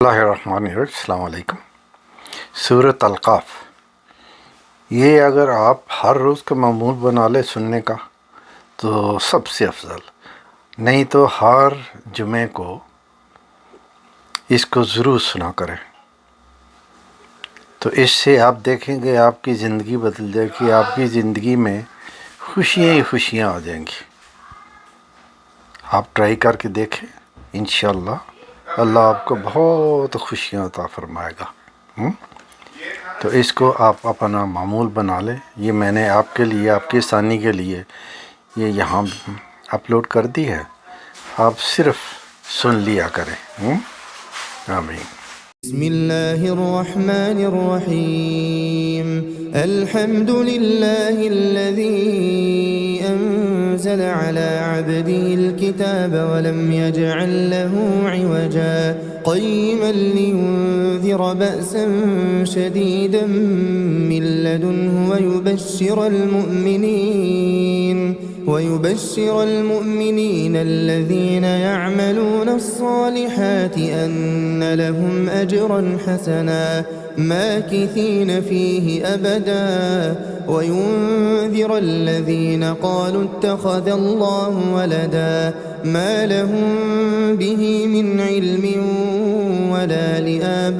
अस्सलाम वालेकुम। सूरत अल-काफ, ये अगर आप हर रोज़ का मामूल बना ले सुनने का तो सबसे अफजल, नहीं तो हर जुमे को इसको ज़रूर सुना करें। तो इससे आप देखेंगे आपकी ज़िंदगी बदल जाएगी, आपकी ज़िंदगी में खुशियाँ ही खुशियाँ आ जाएंगी। आप ट्राई करके देखें, इंशाअल्लाह अल्लाह आपको बहुत खुशियाँ अता फरमाएगा। तो इसको आप अपना मामूल बना लें। ये मैंने आपके लिए, आपकी आसानी के लिए ये यहाँ अपलोड कर दी है, आप सिर्फ सुन लिया करें। आमीन। बिस्मिल्लाहिर्रहमानिर्रहीम। अल्हम्दुलिल्लाहिल्लज़ी أنزل على عبده الكتاب ولم يجعل له عوجا قيما لينذر بأسا شديدا من لدنه ويبشر المؤمنين الذين يعملون الصالحات أن لهم أجرا حسنا ماكثين فيه أبدا وينذر الذين قالوا اتخذ الله ولدا ما لهم به من علم ولا لآبائهم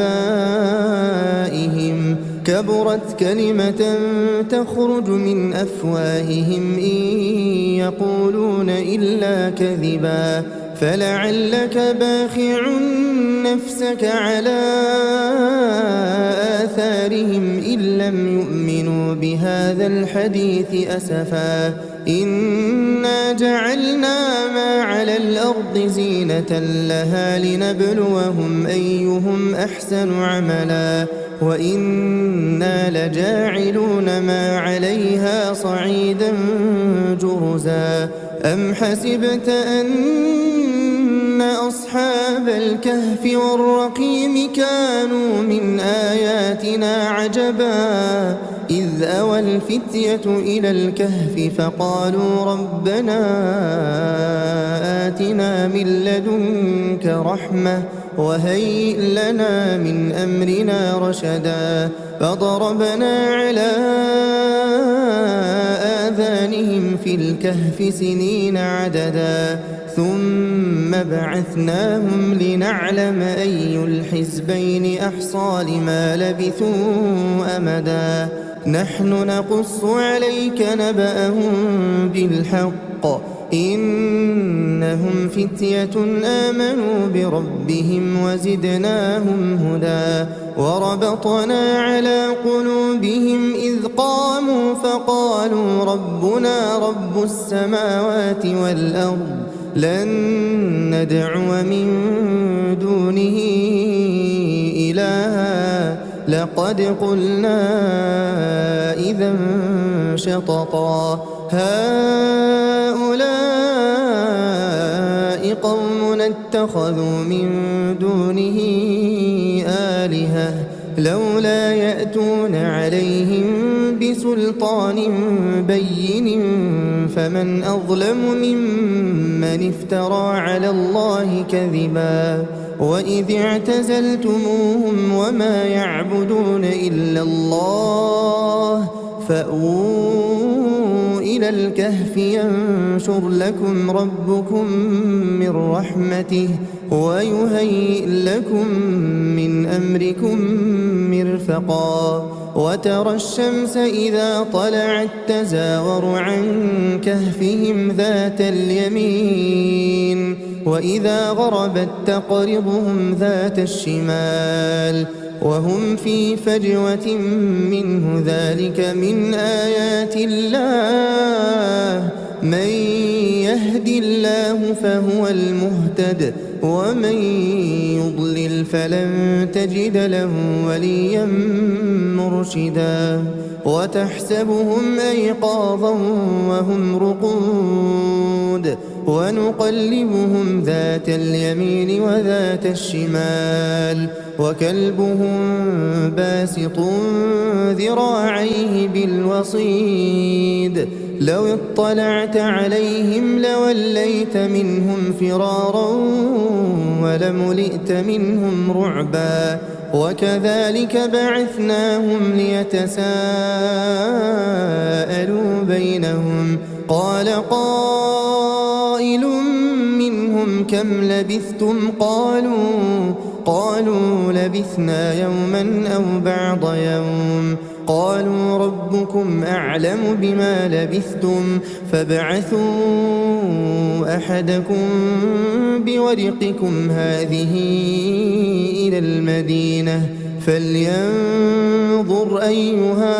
كبرت كلمة تخرج من أفواههم إن يقولون إلا كذبا فلعلك باخع نفسك على آثارهم إن لم يؤمنوا بهذا الحديث أسفا إنا جعلنا ما على الأرض زينة لها لنبلوهم أيهم أحسن عملا وإنا لجاعلون ما عليها صعيدا جرزا أم حسبت أن أصحاب الكهف والرقيم كانوا من آياتنا عجبا إذ أوى الفتية إلى الكهف فقالوا ربنا آتنا من لدنك رحمة وهيئ لنا من أمرنا رشدا فضربنا على آذانهم في الكهف سنين عددا ثم بعثناهم لنعلم أي الحزبين أحصى لما لبثوا أمدا نحن نقص عليك نبأهم بالحق إنهم فتية آمنوا بربهم وزدناهم هدى وربطنا على قلوبهم إذ قاموا فقالوا ربنا رب السماوات والأرض لن ندعو من دونه إلها لقد قلنا إذا شططا هؤلاء قوم اتخذوا من دونه آلهة لولا يأتون عليهم بسلطان بين فمن أظلم ممن افترى على الله كذبا وإذ اعتزلتموهم وما يعبدون إلا الله فأووا إلى الكهف ينشر لكم ربكم من رحمته ويهيئ لكم من أمركم مرفقا وترى الشمس إذا طلعت تزاور عن كهفهم ذات اليمين وإذا غربت تقرضهم ذات الشمال وهم في فجوة منه ذلك من آيات الله من يهد الله فهو المهتد ومن يضلل فلن تجد له وليا مرشدا وتحسبهم أيقاظا وهم رقود ونقلبهم ذات اليمين وذات الشمال وكلبهم باسط ذراعيه بالوصيد لو اطلعت عليهم لوليت منهم فرارا ولملئت منهم رعبا وكذلك بعثناهم ليتساءلوا بينهم قال قائل منهم كم لبثتم قالوا لبثنا يوما أو بعض يوم قالوا ربكم أعلم بما لبثتم فابعثوا أحدكم بورقكم هذه إلى المدينة فلينظر أيها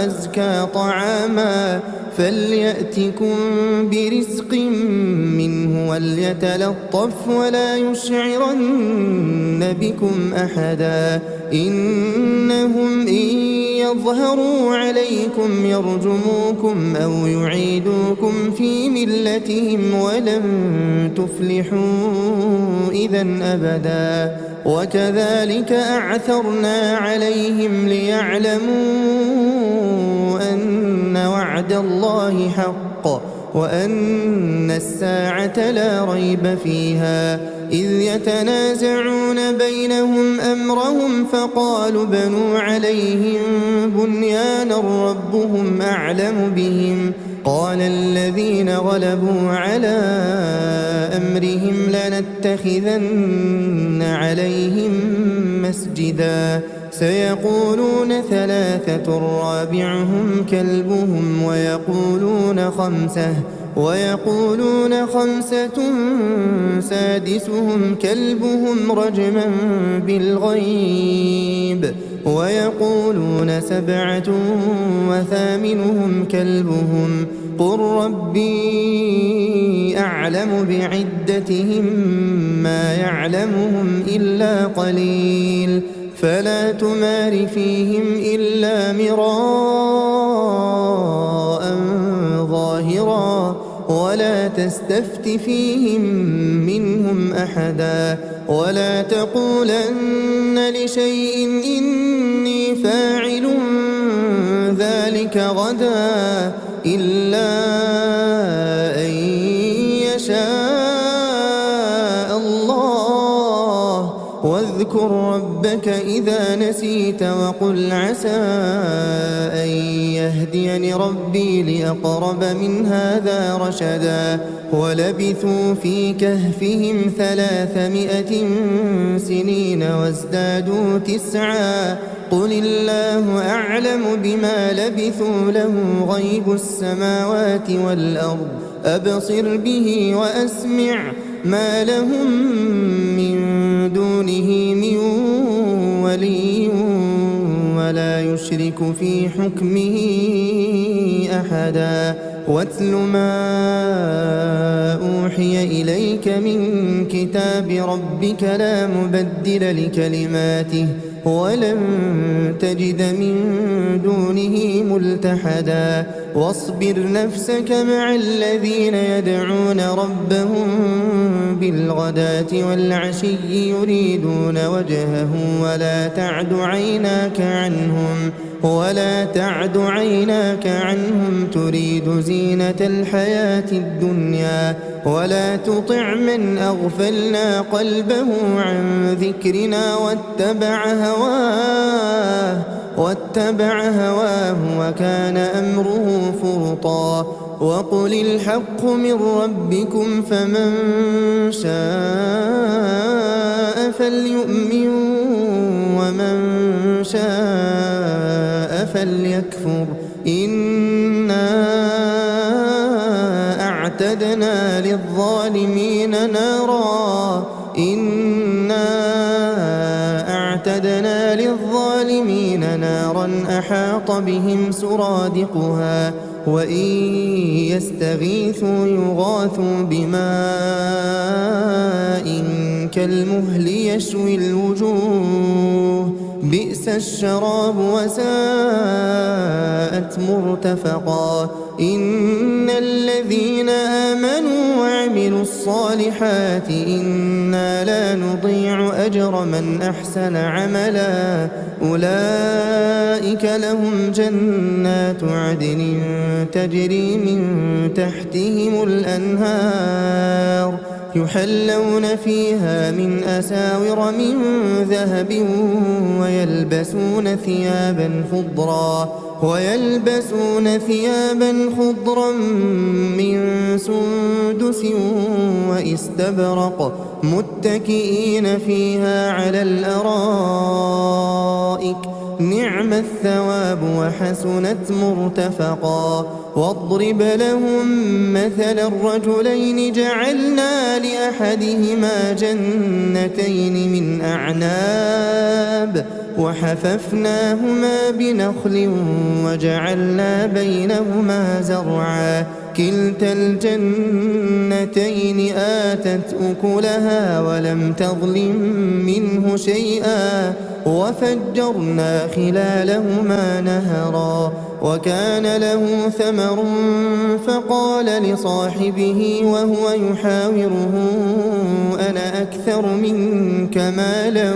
أزكى طعاما فليأتكم برزق منه وليتلطف ولا يشعرن بكم أحدا إنهم إن يظهروا عليكم يرجموكم أو يعيدوكم في ملتهم ولن تفلحوا إذا أبدا وكذلك أعثرنا عليهم ليعلموا أن وعد الله حق وأن الساعة لا ريب فيها إذ يتنازعون بينهم أمرهم فقالوا بنوا عليهم بنيانا ربهم أعلم بهم قال الذين غلبوا على أمرهم لنتخذن عليهم مسجدا سيقولون ثلاثة رابعهم كلبهم ويقولون خمسة سادسهم كلبهم رجما بالغيب ويقولون سبعة وثامنهم كلبهم قل ربي أعلم بعدتهم ما يعلمهم إلا قليل فلا تمار فيهم إلا مراء ظاهرا ولا تستفت فيهم منهم أحدا ولا تقولن لشيء إني فاعل ذلك غدا إلا أن يشاء الله واذكر ربك إذا نسيت وقل عسى أن يهديني ربي لأقرب من هذا رشدا ولبثوا في كهفهم 300 سنين وازدادوا 9 قل الله أعلم بما لبثوا له غيب السماوات والأرض أبصر به وأسمع ما لهم من دونه من ولي ولا يشرك في حكمه أحدا واتل ما أوحي إليك من كتاب ربك لا مبدل لكلماته ولن تجد من دونه ملتحدا واصبر نفسك مع الذين يدعون ربهم بالغداة والعشي يريدون وجهه ولا تعد عيناك عنهم تريد زينة الحياة الدنيا ولا تطع من أغفلنا قلبه عن ذكرنا واتبع هواه وكان أمره فرطا وقل الحق من ربكم فمن شاء فليؤمن ومن شاء فليكفر إنا أعتدنا للظالمين نارا أحاط بهم سرادقها وإن يستغيثوا يغاثوا بماء كالمهل يشوي الوجوه بئس الشراب وساءت مرتفقا إن الذين آمنوا وعملوا الصالحات إنا لا نضيع أجر من أحسن عملا أولئك لهم جنات عدن تجري من تحتهم الأنهار يحلون فيها من أساور من ذهب ويلبسون ثيابا خضرا من سندس واستبرق متكئين فيها على الأرائك نعم الثواب وحسنت مرتفقا واضرب لهم مثل الرجلين جعلنا لأحدهما جنتين من أعناب وحففناهما بنخل وجعلنا بينهما زرعا كلتا الجنتين آتت أكلها ولم تظلم منه شيئا وفجرنا خلالهما نهرا وكان له ثمر فقال لصاحبه وهو يحاوره أنا أكثر منك مالا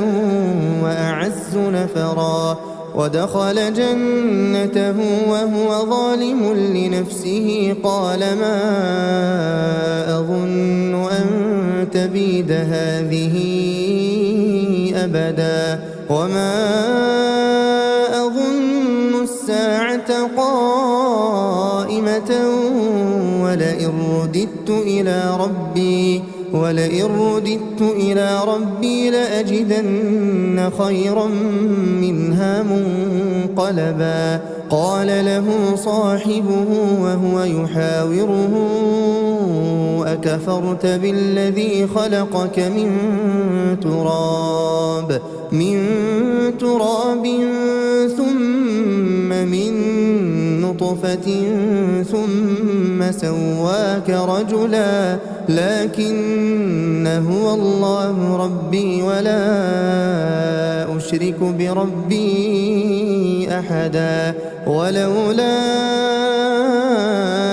وأعز نفرا ودخل جنته وهو ظالم لنفسه قال ما أظن أن تبيد هذه أبدا وما أظن الساعة قائمة ولئن رددت إلى ربي لأجدن خيرا منها منقلبا قال له صاحبه وهو يحاوره أكفرت بالذي خلقك من تراب ثم من نطفة ثم سواك رجلا لكن هو الله ربي ولا أشرك بربي أحدا ولولا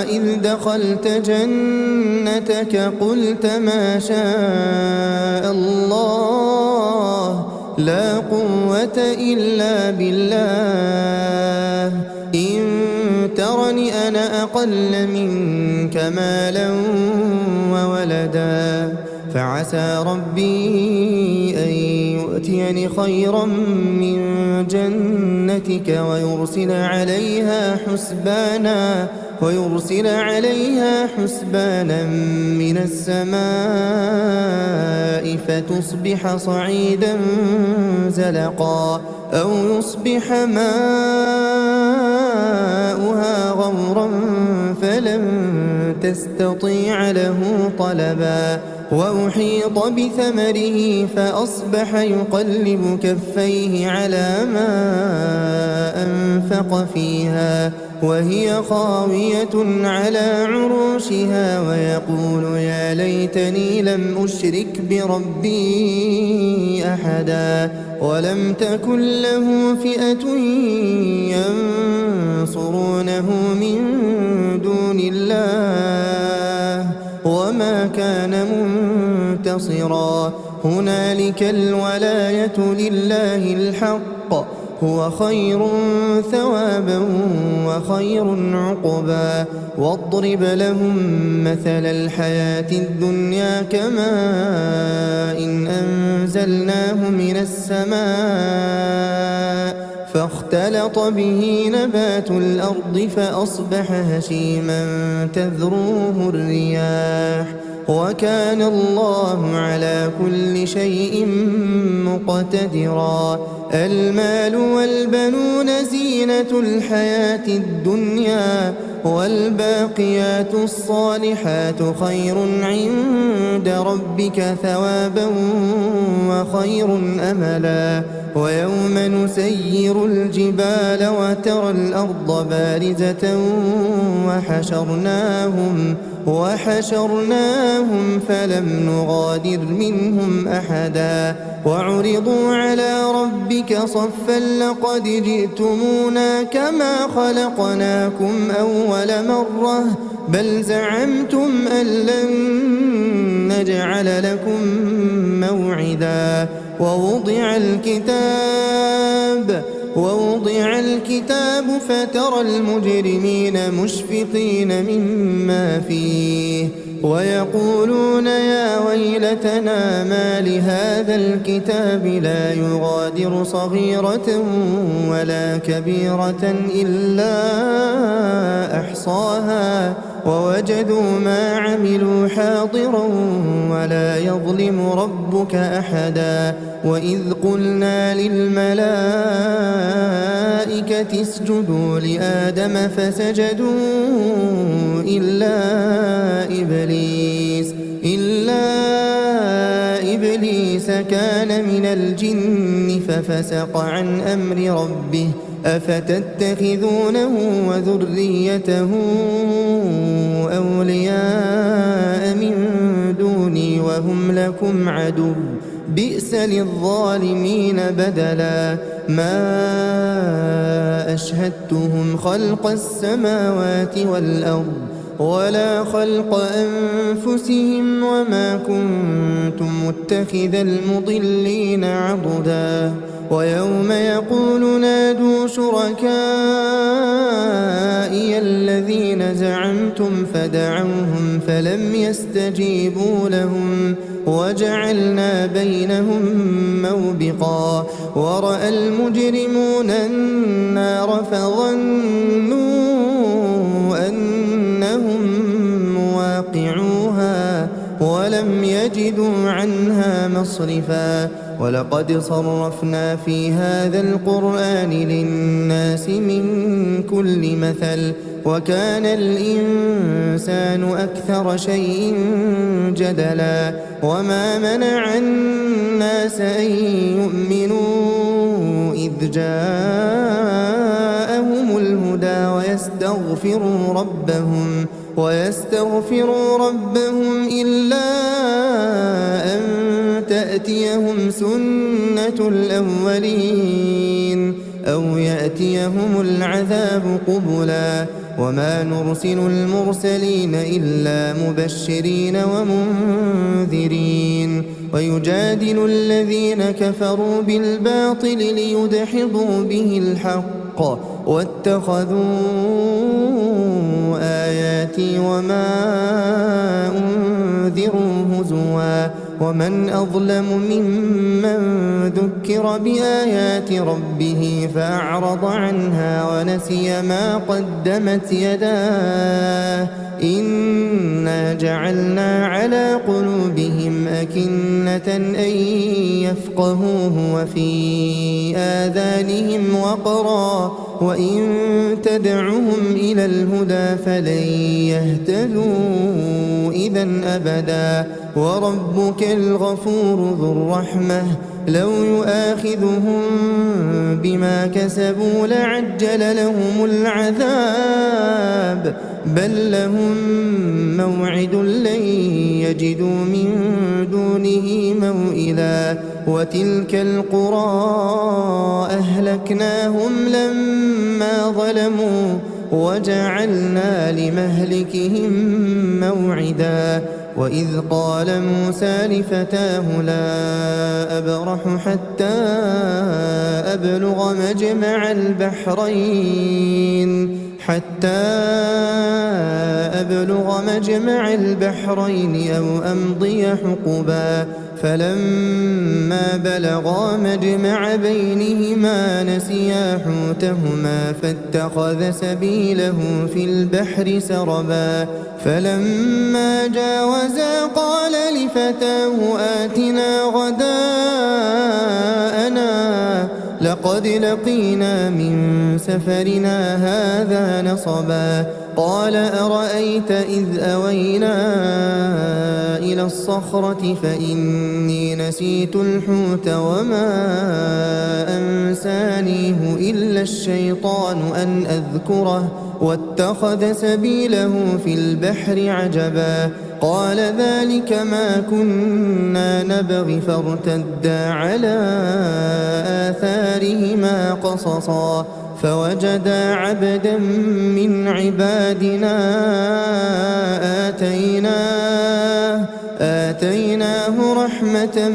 إذ دخلت جنتك قلت ما شاء الله لا قوة إلا بالله إن ترني أنا أقل منك مالا وولدا فعسى ربي أن يؤتيني خيرا من جنتك ويرسل عليها حسبانا من السماء فتصبح صعيدا زلقا أو يصبح ماؤها غورا فلن تستطيع له طلبا وأحيط بثمره فأصبح يقلب كفيه على ما أنفق فيها وهي خاوية على عروشها ويقول يا ليتني لم أشرك بربي أحدا ولم تكن له فئة ينصرونه من دون الله وما كان منتصرا هنالك الولاية لله الحق هو خير ثوابا وخير عقبا واضرب لهم مثل الحياة الدنيا كماء إن أنزلناه من السماء فاختلط به نبات الأرض فأصبح هشيما تذروه الرياح وكان الله على كل شيء مقتدرا المال والبنون زينة الحياة الدنيا والباقيات الصالحات خير عند ربك ثوابا وخير أملا ويوم نسير الجبال وترى الأرض بارزة وحشرناهم فلم نغادر منهم أحدا وعرضوا على ربك صفا لقد جئتمونا كما خلقناكم أول مرة بل زعمتم أن لن نجعل لكم موعدا ووضع الكتاب فترى المجرمين مشفقين مما فيه ويقولون يا ويلتنا ما لهذا الكتاب لا يغادر صغيرة ولا كبيرة إلا أحصاها ووجدوا ما عملوا حاضرا ولا يظلم ربك أحدا وإذ قلنا للملائكة اسجدوا لآدم فسجدوا إلا إبليس كان من الجن ففسق عن أمر ربه أفتتخذونه وذريته أولياء من دوني وهم لكم عدو بئس للظالمين بدلا ما أشهدتهم خلق السماوات والأرض ولا خلق أنفسهم وما كنت متخذ المضلين عضدا ويوم يقول نادوا شركائي الذين زعمتم فدعوهم فلم يستجيبوا لهم وجعلنا بينهم موبقا ورأى المجرمون النار فظنوا أنهم مواقعوها ولم يجدوا عنها مصرفا ولقد صرفنا في هذا القرآن للناس من كل مثل وكان الإنسان أكثر شيء جدلا وما منع الناس أن يؤمنوا إذ جاءهم الهدى ويستغفروا ربهم إلا أن تأتيهم سنة الأولين أو يأتيهم العذاب قبلا وما نرسل المرسلين إلا مبشرين ومنذرين ويجادل الذين كفروا بالباطل ليدحضوا به الحق واتخذوا آياتي وما أنذروا هزوا ومن أظلم ممن ذكر بآيات ربه فأعرض عنها ونسي ما قدمت يداه إنا جعلنا على قلوبهم أكنة أن يفقهوه وفي آذانهم وقرا وإن تدعهم إلى الهدى فلن يهتدوا إذا أبدا وربك الغفور ذو الرحمة لو يؤاخذهم بما كسبوا لعجل لهم العذاب بل لهم موعد لن يجدوا من دونه موئلا وتلك القرى أهلكناهم لما ظلموا وجعلنا لمهلكهم موعدا وإذ قال موسى لفتاه لا أبرح حتى أبلغ مجمع البحرين أو أمضي حقبا فلما بلغا مجمع بينهما نسيا حوتهما فاتخذ سبيله في البحر سربا فلما جاوزا قال لفتاه آتنا غداءنا لقد لقينا من سفرنا هذا نصبا قال أرأيت إذ أوينا إلى الصخرة فإني نسيت الحوت وما أنسانيه إلا الشيطان أن أذكره واتخذ سبيله في البحر عجبا قال ذلك ما كنا نبغي فارتدا على آثارهما قصصا فوجدا عبدا من عبادنا آتيناه رحمة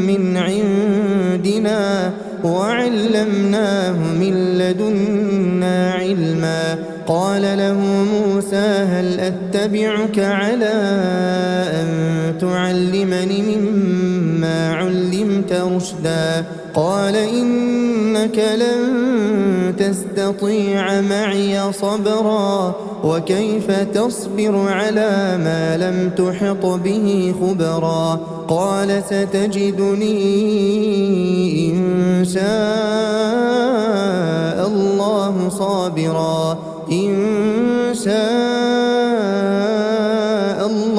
من عندنا وعلمناه من لدنا علما قال له موسى هل أتبعك على أن تعلمني مما علمت رشدا قال إنك لن تستطيع معي صبرا وكيف تصبر على ما لم تحط به خبرا قال ستجدني إن شاء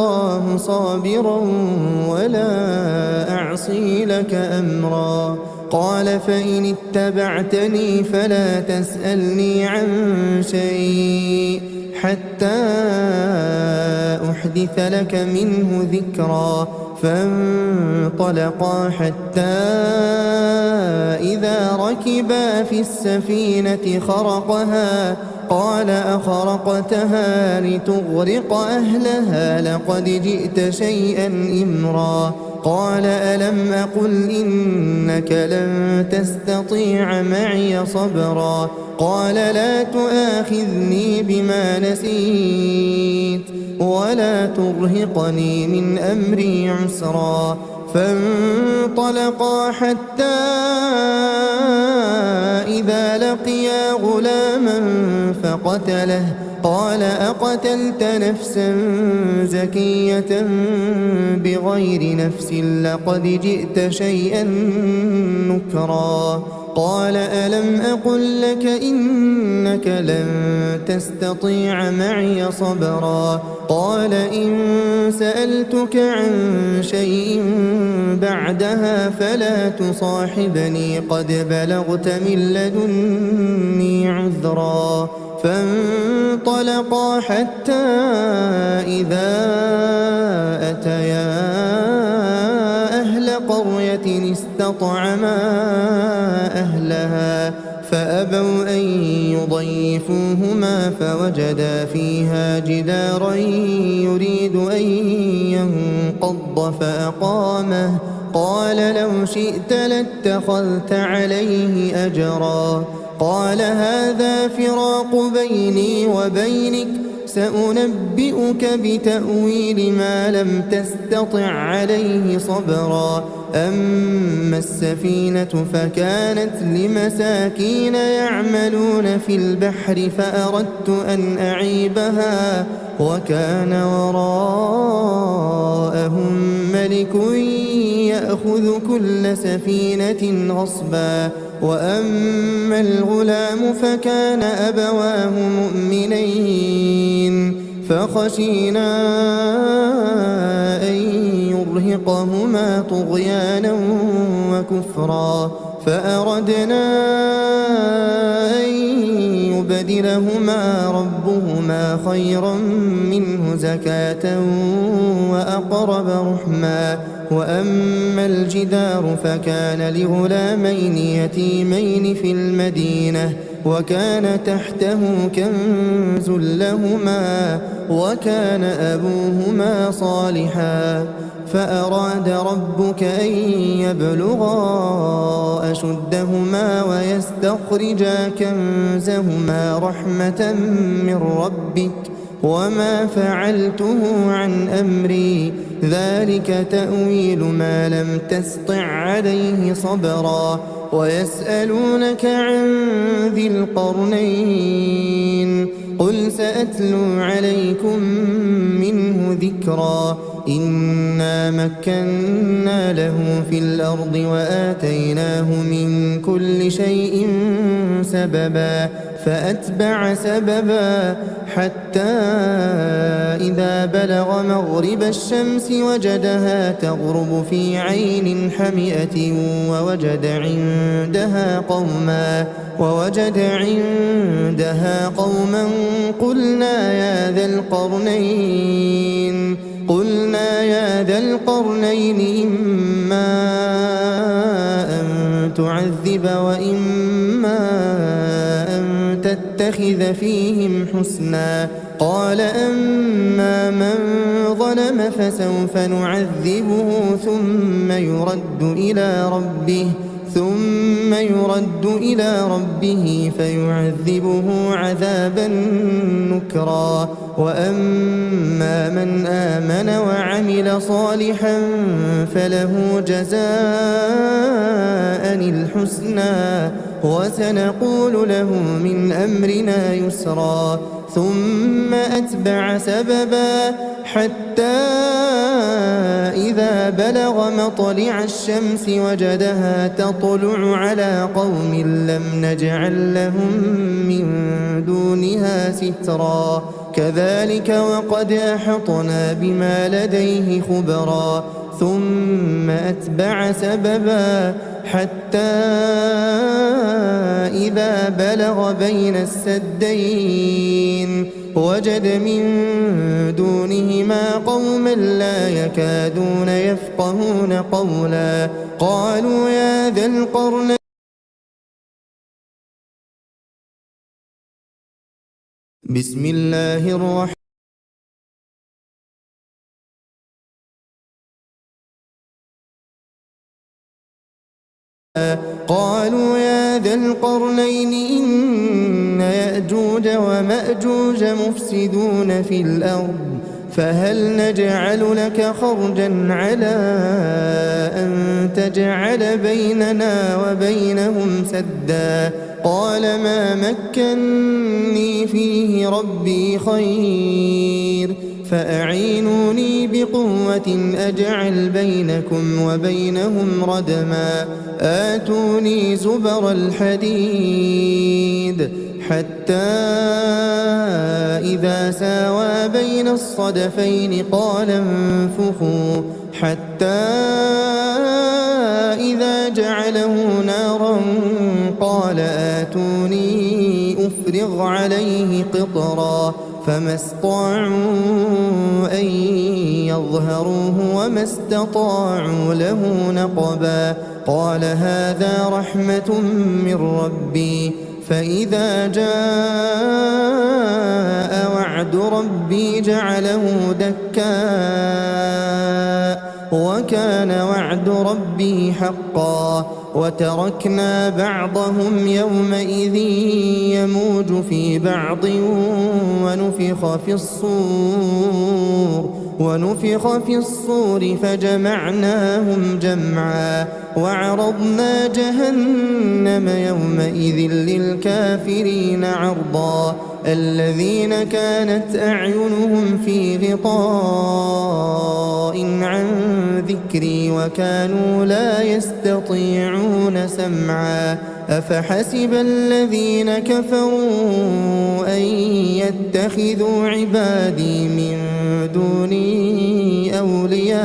الله صابرا ولا أعصي لك أمرا قال فإن اتبعتني فلا تسألني عن شيء حتى أحدث لك منه ذكرا فانطلقا حتى إذا ركبا في السفينة خرقها قال أخرقتها لتغرق أهلها لقد جئت شيئا إمرا قال ألم أقل إنك لن تستطيع معي صبرا قال لا تؤاخذني بما نسيت ولا ترهقني من أمري عسرا فانطلقا حتى إذا لقيا غلاما فقتله قال أقتلت نفسا زكية بغير نفس لقد جئت شيئا نكرا قال ألم أقل لك إنك لن تستطيع معي صبرا قال إن سألتك عن شيء بعدها فلا تصاحبني قد بلغت من لدني عذرا فانطلقا حتى إذا أتيا أهل قرية استطعما أهلها فأبوا أن يضيفوهما فوجدا فيها جدارا يريد أن ينقض فأقامه قال لو شئت لاتخذت عليه أجرا قال هذا فراق بيني وبينك سأنبئك بتأويل ما لم تستطع عليه صبرا أما السفينة فكانت لمساكين يعملون في البحر فأردت أن أعيبها وكان وراءهم ملك يأخذ كل سفينة غصبا وأما الغلام فكان أبواه مؤمنين فخشينا أن يرهقهما طغيانا وكفرا فأردنا أن يبدلهما ربهما خيرا منه زكاة وأقرب رحما وأما الجدار فكان لغلامين يتيمين في المدينة وكان تحته كنز لهما وكان أبوهما صالحا فأراد ربك أن يبلغا أشدهما ويستخرجا كنزهما رحمة من ربك وما فعلته عن أمري ذلك تأويل ما لم تسطع عليه صبرا ويسألونك عن ذي القرنين قل سأتلو عليكم منه ذكرا إنا مكنا له في الأرض وآتيناه من كل شيء سببا فأتبع سببا حتى إذا بلغ مغرب الشمس وجدها تغرب في عين حمئة ووجد عندها قوما قلنا يا ذا القرنين إما أن تعذب وإما أن تتخذ فيهم حسنا قال أما من ظلم فسوف نعذبه ثم يرد إلى ربه فيعذبه عذابا نكرا وأما من آمن وعمل صالحا فله جزاء الحسنى وسنقول له من أمرنا يسرا ثم أتبع سببا حتى إذا بلغ مطلع الشمس وجدها تطلع على قوم لم نجعل لهم من دونها سترا كذلك وقد أحطنا بما لديه خبرا ثم أتبع سببا حتى إذا بلغ بين السدين وجد من دونهما قوما لا يكادون يفقهون قولا قالوا يا ذا القرنين بسم الله الرحمن قالوا يا ذا القرنين إن يأجوج ومأجوج مفسدون في الأرض فهل نجعل لك خرجا على أن تجعل بيننا وبينهم سدا قال ما مكني فيه ربي خير فأعينوني بقوة أجعل بينكم وبينهم ردما آتوني زبر الحديد حتى إذا ساوى بين الصدفين قال انفخوا حتى إذا جعله نارا قال آتوني أفرغ عليه قطرا فما استطاعوا أن يظهروه وما استطاعوا له نقبا قال هذا رحمة من ربي فإذا جاء وعد ربي جعله دكاء وكان وعد ربي حقا وتركنا بعضهم يومئذ يموج في بعض ونفخ في الصور فجمعناهم جمعا وعرضنا جهنم يومئذ للكافرين عرضا الذين كانت أعينهم في غطاء عن ذكري وكانوا لا يستطيعون سمعا أفحسب الذين كفروا أن يتخذوا عبادي من دوني أولياء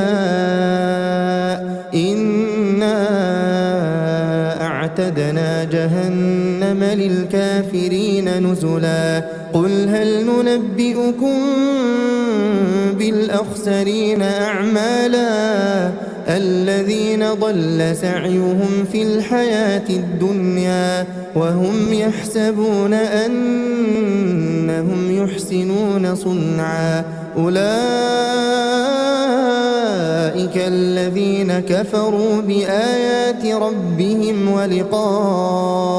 إنا أعتدنا جهنم للكافرين نزلا قل هل ننبئكم بالأخسرين أعمالا الذين ضل سعيهم في الحياة الدنيا وهم يحسبون أنهم يحسنون صنعا أولئك الذين كفروا بآيات ربهم ولقائه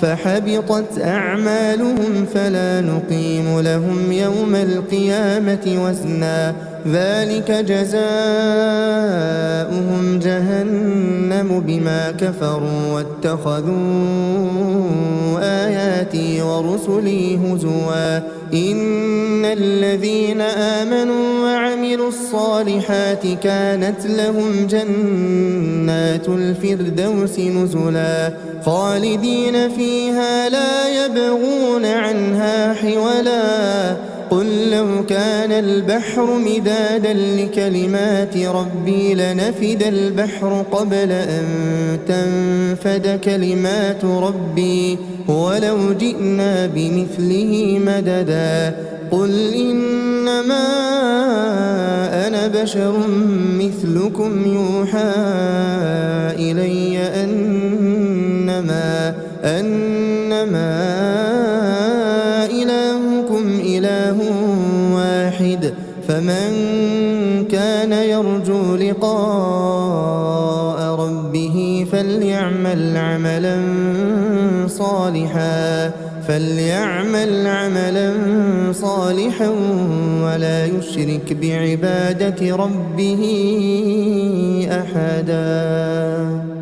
فحبطت أعمالهم فلا نقيم لهم يوم القيامة وزنا ذلك جزاؤهم جهنم بما كفروا واتخذوا آياتي ورسلي هزوا إن الذين آمنوا وعملوا الصالحات كانت لهم جنات الفردوس نزلا خالدين فيها لا يبغون عنها حولا قل لو كان البحر مدادا لكلمات ربي لنفد البحر قبل أن تنفد كلمات ربي ولو جئنا بمثله مددا قل إنما أنا بشر مثلكم يوحى إلي أنما إلهكم إله واحد فمن كان يرجو لقاء ربه فليعمل عملا صالحا ولا يشرك بعبادة ربه أحدا.